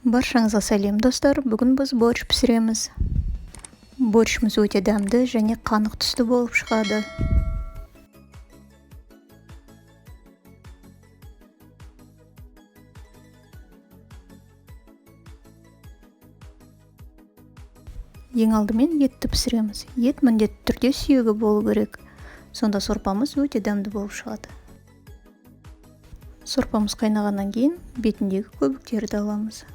Баршаңызға сәлем достар, бүгін біз борщ пісіреміз. Борщымыз өте дәмді және қанық түсті болып шығады. Ең алдымен етті пісіреміз. Ет міндетті түрде сүйегі болу керек. Сонда сорпамыз өте дәмді болып шығады. Сорпамыз қайнағаннан кейін бетіндегі көбіктерді аламыз.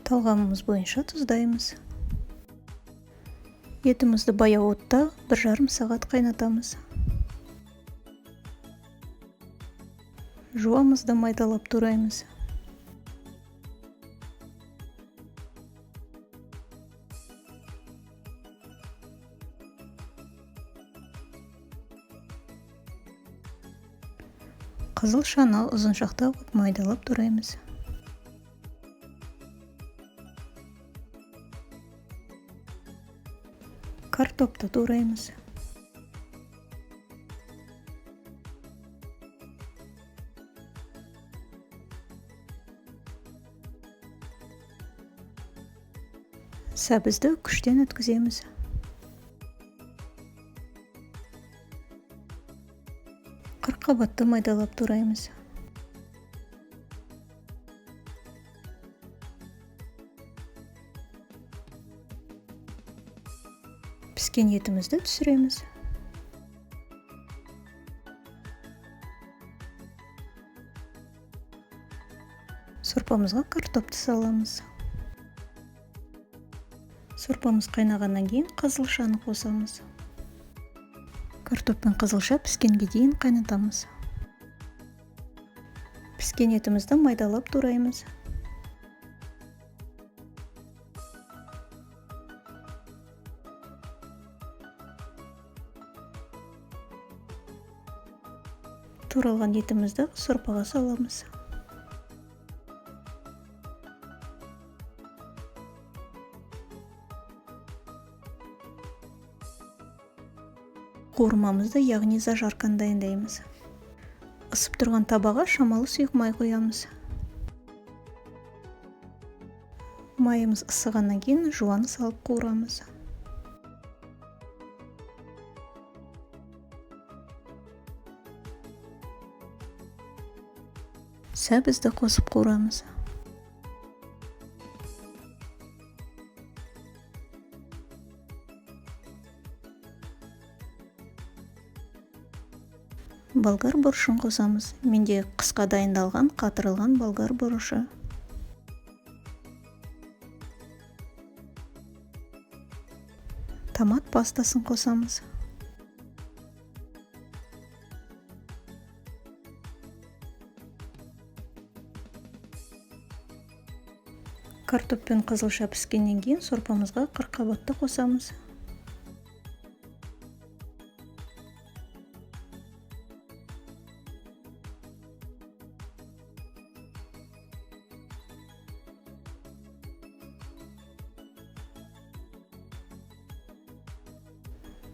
Талғамымыз бойынша тұздаймыз. Етімізді баяу отта 1,5 сағат қайнатамыз. Жуамызды майдалап тураймыз. Қызыл шана ұзыншақтап майдалап тураймыз. Картопты тураймыз. Сәбізді күштен өткіземіз. Қырыққабатты майдалап тураймыз. Піскен етімізді түсіреміз. Сорпамызға картопты саламыз. Сорпамыз қайнағаннан кейін қызылшаны қосамыз. Картоп пен қызылша піскенге дейін қайнатамыз. Піскен етімізді майдалап тураймыз. Туралған етімізді сорпаға саламыз. Қуырмамызды, яғни зажарканы дайындаймыз. Ысып тұрған табаға шамалы сұйық май қоямыз. Майымыз ысығаннан кейін жуаны салып қуырамыз. Сәбізді қосып қуырамыз. Болгар бұрышын қосамыз. Менде қысқа дайындалған қатырылған болгар бұрышы. Томат пастасын қосамыз. Картоп пен қызылша піскеннен кейін сорпамызға қырыққабатты қосамыз.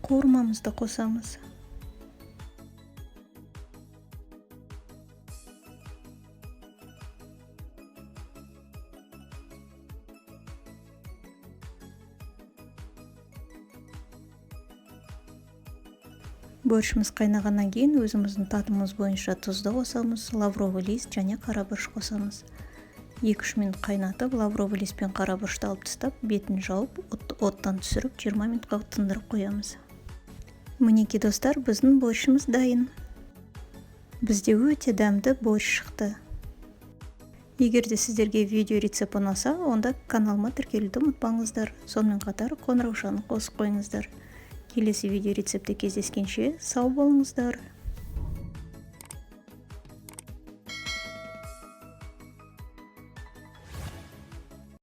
Қуырмамызды қосамыз. Борщымыз қайнағаннан кейін өзіміздің татымыз бойынша тұзды қосамыз, лавровый лист және қарабұрыш қосамыз. 2-3 минут қайнатып, лавровый лист пен қарабұрышты алып тастап, бетін жауып, оттан түсіріп 20 минутқа тындырып қоямыз. Мінекей достар, біздің борщымыз дайын. Бізде өте дәмді борщ шықты. Егер де сіздерге видео рецепт ұнаса, онда каналыма тіркелуді ұмытпаңыздар. Сонымен қатар қоңыраушаны қосып қойыңыздар. Келесі видео рецепті кездескенше сау болыңыздар.